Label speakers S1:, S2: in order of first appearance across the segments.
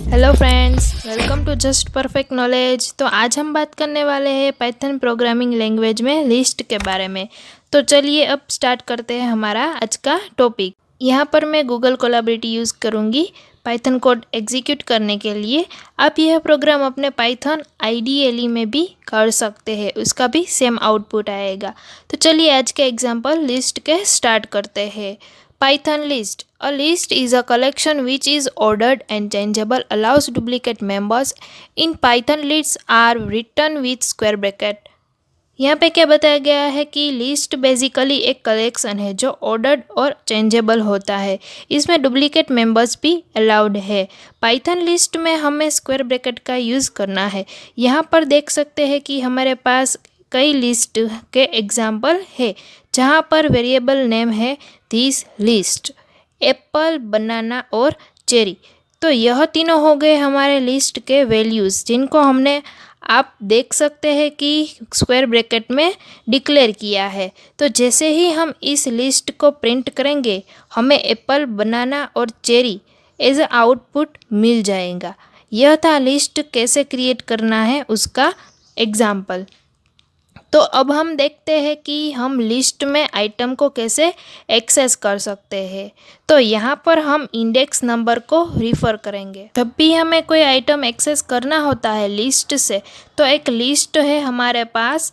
S1: Hello friends, welcome to just perfect knowledge. तो आज हम बात करने वाले हैं पाइथन प्रोग्रामिंग लैंग्वेज में लिस्ट के बारे में। तो चलिए अब स्टार्ट करते हैं हमारा आज का टॉपिक। यहाँ पर मैं गूगल कोलैबोरेटर यूज़ करूँगी पाइथन कोड एग्जीक्यूट करने के लिए। आप यह प्रोग्राम अपने पाइथन आईडीएलई में भी कर सकते हैं, उसका भी सेम आउटपुट आएगा। तो चलिए आज के एग्जाम्पल लिस्ट के स्टार्ट करते हैं। Python list. A list is a collection which is ordered and changeable, allows duplicate members. In Python, lists are written with square bracket. यहाँ पे क्या बताया गया है कि लिस्ट बेसिकली एक कलेक्शन है जो ऑर्डर्ड और चेंजेबल होता है। इसमें डुप्लीकेट मेंबर्स भी अलाउड है। पाइथन लिस्ट में हमें स्क्वायर ब्रैकेट का यूज़ करना है। यहाँ पर देख सकते हैं कि हमारे पास कई लिस्ट के एग्जाम्पल है जहाँ पर वेरिएबल नेम है दिस लिस्ट, एप्पल, बनाना और चेरी। तो यह तीनों हो गए हमारे लिस्ट के वैल्यूज़ जिनको हमने आप देख सकते हैं कि स्क्वायर ब्रैकेट में डिक्लेयर किया है। तो जैसे ही हम इस लिस्ट को प्रिंट करेंगे हमें एप्पल, बनाना और चेरी एज अ आउटपुट मिल जाएगा। यह था लिस्ट कैसे क्रिएट करना है उसका एग्जाम्पल। तो अब हम देखते हैं कि हम लिस्ट में आइटम को कैसे एक्सेस कर सकते हैं। तो यहाँ पर हम इंडेक्स नंबर को रिफ़र करेंगे। जब भी हमें कोई आइटम एक्सेस करना होता है लिस्ट से, तो एक लिस्ट है हमारे पास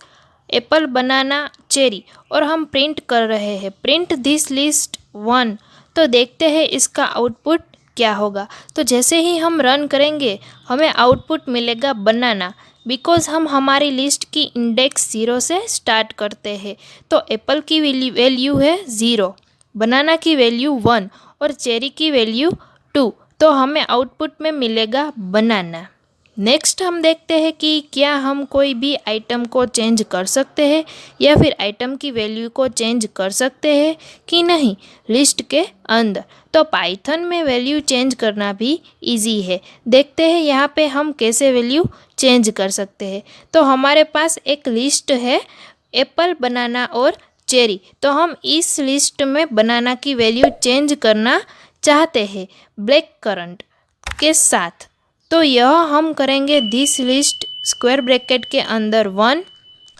S1: एप्पल, बनाना, चेरी और हम प्रिंट कर रहे हैं प्रिंट दिस लिस्ट 1। तो देखते हैं इसका आउटपुट क्या होगा। तो जैसे ही हम रन करेंगे हमें आउटपुट मिलेगा बनाना, बिकॉज हम हमारी लिस्ट की इंडेक्स 0 से स्टार्ट करते हैं। तो एप्पल की वैल्यू है 0, बनाना की वैल्यू 1 और चेरी की वैल्यू 2। तो हमें आउटपुट में मिलेगा बनाना। नेक्स्ट हम देखते हैं कि क्या हम कोई भी आइटम को चेंज कर सकते हैं या फिर आइटम की वैल्यू को चेंज कर सकते हैं कि नहीं लिस्ट के अंदर। तो पाइथन में वैल्यू चेंज करना भी इजी है। देखते हैं यहाँ पे हम कैसे वैल्यू चेंज कर सकते हैं। तो हमारे पास एक लिस्ट है एप्पल, बनाना और चेरी। तो हम इस लिस्ट में बनाना की वैल्यू चेंज करना चाहते हैं ब्लैक करंट के साथ। तो यह हम करेंगे दिस लिस्ट स्क्वायर ब्रैकेट के अंदर 1,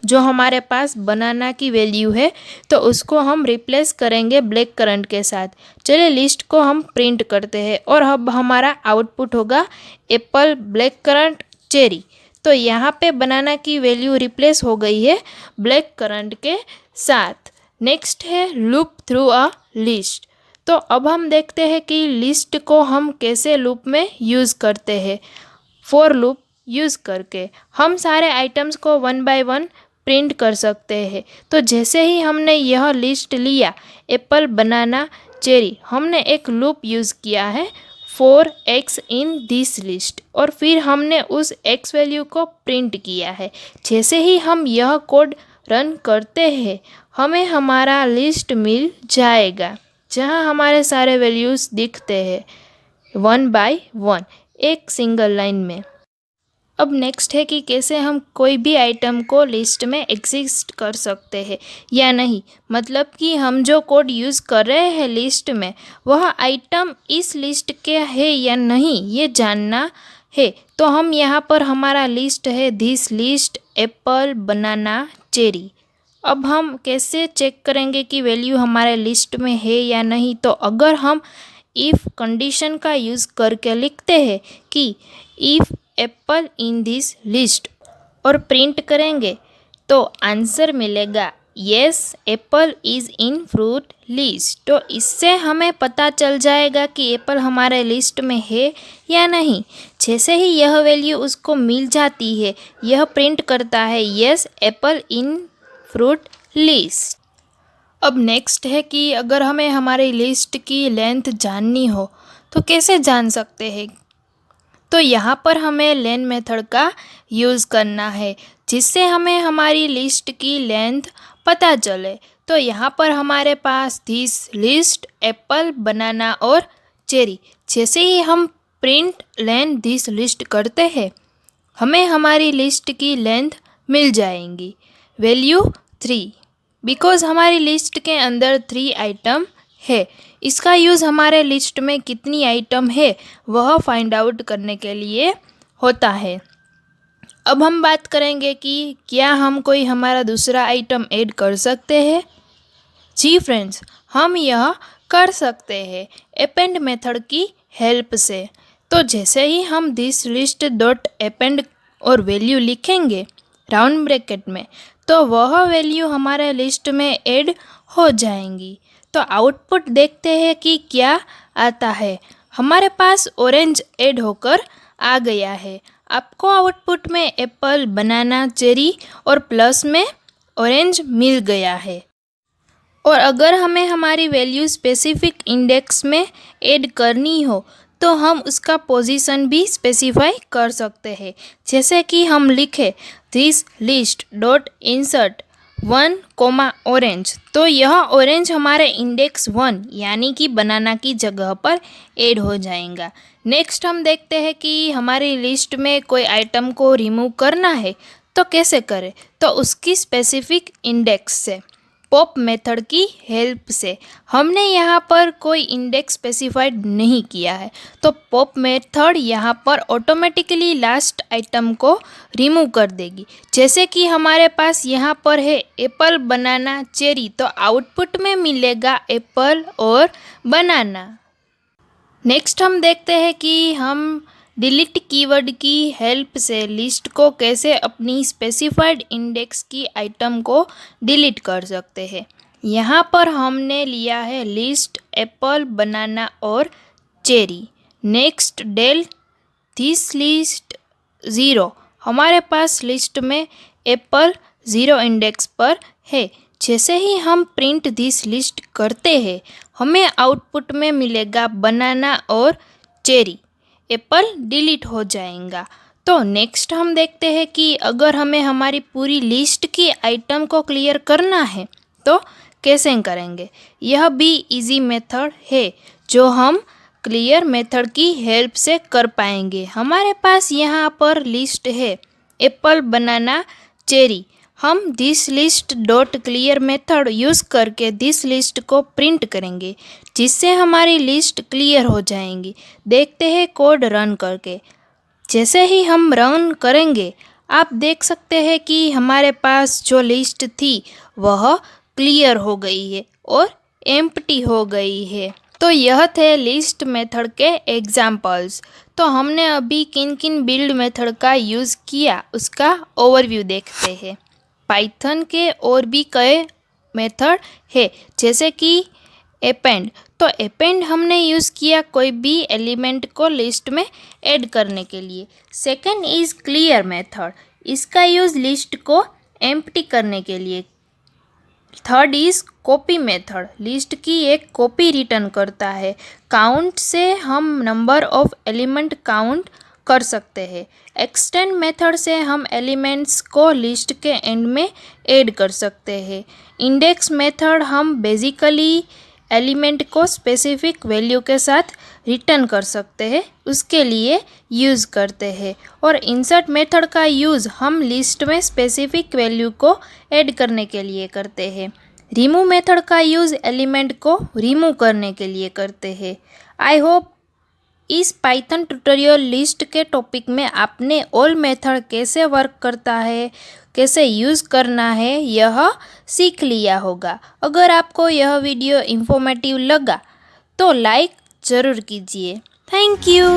S1: जो हमारे पास बनाना की वैल्यू है तो उसको हम रिप्लेस करेंगे ब्लैक करंट के साथ। चलिए लिस्ट को हम प्रिंट करते हैं और अब हमारा आउटपुट होगा एप्पल, ब्लैक करंट, चेरी। तो यहाँ पे बनाना की वैल्यू रिप्लेस हो गई है ब्लैक करंट के साथ। नेक्स्ट है लूप थ्रू अ लिस्ट। तो अब हम देखते हैं कि लिस्ट को हम कैसे लूप में यूज़ करते हैं। फॉर लूप यूज़ करके हम सारे आइटम्स को 1 बाय 1 प्रिंट कर सकते हैं। तो जैसे ही हमने यह लिस्ट लिया एप्पल, बनाना, चेरी, हमने एक लूप यूज़ किया है for x in this list और फिर हमने उस x वैल्यू को प्रिंट किया है। जैसे ही हम यह कोड रन करते हैं हमें हमारा लिस्ट मिल जाएगा जहाँ हमारे सारे वैल्यूज़ दिखते हैं 1 बाय 1 एक सिंगल लाइन में। अब नेक्स्ट है कि कैसे हम कोई भी आइटम को लिस्ट में एग्जिस्ट कर सकते हैं या नहीं। मतलब कि हम जो कोड यूज़ कर रहे हैं लिस्ट में वह आइटम इस लिस्ट के है या नहीं ये जानना है। तो हम यहाँ पर हमारा लिस्ट है this list apple, banana, cherry. अब हम कैसे चेक करेंगे कि वैल्यू हमारे लिस्ट में है या नहीं। तो अगर हम इफ़ कंडीशन का यूज़ करके लिखते हैं कि if apple in this list और प्रिंट करेंगे तो आंसर मिलेगा yes Apple is in fruit list. तो इससे हमें पता चल जाएगा कि एप्पल हमारे लिस्ट में है या नहीं। जैसे ही यह वैल्यू उसको मिल जाती है यह प्रिंट करता है yes apple in fruit list. अब नेक्स्ट है कि अगर हमें हमारी लिस्ट की लेंथ जाननी हो तो कैसे जान सकते हैं। तो यहाँ पर हमें लेन मेथड का यूज़ करना है जिससे हमें हमारी लिस्ट की लेंथ पता चले। तो यहाँ पर हमारे पास दिस लिस्ट एप्पल, बनाना और चेरी। जैसे ही हम प्रिंट लेन दिस लिस्ट करते हैं हमें हमारी लिस्ट की लेंथ मिल जाएंगी वैल्यू 3, बिकॉज़ हमारी लिस्ट के अंदर 3 आइटम है। इसका यूज़ हमारे लिस्ट में कितनी आइटम है वह फाइंड आउट करने के लिए होता है। अब हम बात करेंगे कि क्या हम कोई हमारा दूसरा आइटम ऐड कर सकते हैं। जी फ्रेंड्स, हम यह कर सकते हैं अपेंड मेथड की हेल्प से। तो जैसे ही हम दिस लिस्ट डॉट अपेंड और वैल्यू लिखेंगे राउंड ब्रैकेट में, तो वह वैल्यू हमारे लिस्ट में ऐड हो जाएंगी। तो आउटपुट देखते हैं कि क्या आता है। हमारे पास ऑरेंज ऐड होकर आ गया है। आपको आउटपुट में एप्पल, बनाना, चेरी और प्लस में ऑरेंज मिल गया है। और अगर हमें हमारी वैल्यू स्पेसिफिक इंडेक्स में ऐड करनी हो तो हम उसका पोजीशन भी स्पेसिफाई कर सकते हैं। जैसे कि हम लिखें this list dot insert 1, orange, तो यह ऑरेंज हमारे इंडेक्स 1 यानी कि बनाना की जगह पर ऐड हो जाएगा। नेक्स्ट हम देखते हैं कि हमारी लिस्ट में कोई आइटम को रिमूव करना है तो कैसे करें। तो उसकी स्पेसिफिक इंडेक्स से, पॉप मेथड की हेल्प से। हमने यहाँ पर कोई इंडेक्स स्पेसिफाइड नहीं किया है, तो पॉप मेथड यहाँ पर ऑटोमेटिकली लास्ट आइटम को रिमूव कर देगी। जैसे कि हमारे पास यहाँ पर है एप्पल, बनाना, चेरी, तो आउटपुट में मिलेगा एप्पल और बनाना। नेक्स्ट हम देखते हैं कि हम डिलीट कीवर्ड की हेल्प से लिस्ट को कैसे अपनी स्पेसिफाइड इंडेक्स की आइटम को डिलीट कर सकते हैं। यहाँ पर हमने लिया है लिस्ट एप्पल, बनाना और cherry. Next del this list 0, हमारे पास लिस्ट में एप्पल 0 इंडेक्स पर है। जैसे ही हम प्रिंट दिस लिस्ट करते हैं हमें आउटपुट में मिलेगा बनाना और चेरी, एप्पल डिलीट हो जाएगा। तो नेक्स्ट हम देखते हैं कि अगर हमें हमारी पूरी लिस्ट की आइटम को क्लियर करना है तो कैसे करेंगे। यह भी इजी मेथड है जो हम क्लियर मेथड की हेल्प से कर पाएंगे। हमारे पास यहाँ पर लिस्ट है एप्पल, बनाना, चेरी। हम this list dot clear method use करके दिस लिस्ट को प्रिंट करेंगे जिससे हमारी लिस्ट क्लियर हो जाएंगी। देखते हैं कोड रन करके। जैसे ही हम रन करेंगे आप देख सकते हैं कि हमारे पास जो लिस्ट थी वह क्लियर हो गई है और एम्प्टी हो गई है। तो यह थे लिस्ट मेथड के एग्जाम्पल्स। तो हमने अभी किन किन बिल्ड मेथड का यूज़ किया उसका ओवरव्यू देखते हैं। पाइथन के और भी कई मेथड है जैसे कि अपेंड। तो अपेंड हमने यूज़ किया कोई भी एलिमेंट को लिस्ट में ऐड करने के लिए। सेकंड इज़ क्लियर मेथड, इसका यूज़ लिस्ट को एम्प्टी करने के लिए। Third is copy method, list की एक कॉपी रिटर्न करता है। काउंट से हम नंबर ऑफ एलिमेंट काउंट कर सकते हैं। एक्सटेंड मेथड से हम एलिमेंट्स को लिस्ट के एंड में ऐड कर सकते हैं। इंडेक्स मेथड हम बेसिकली एलिमेंट को स्पेसिफिक वैल्यू के साथ रिटर्न कर सकते हैं, उसके लिए यूज़ करते हैं। और इंसर्ट मेथड का यूज़ हम लिस्ट में स्पेसिफिक वैल्यू को ऐड करने के लिए करते हैं। रिमूव मेथड का यूज़ एलिमेंट को रिमूव करने के लिए करते हैं। आई होप इस पाइथन ट्यूटोरियल लिस्ट के टॉपिक में आपने ऑल मेथड कैसे वर्क करता है, कैसे यूज़ करना है यह सीख लिया होगा। अगर आपको यह वीडियो इन्फॉर्मेटिव लगा तो लाइक ज़रूर कीजिए। Thank you.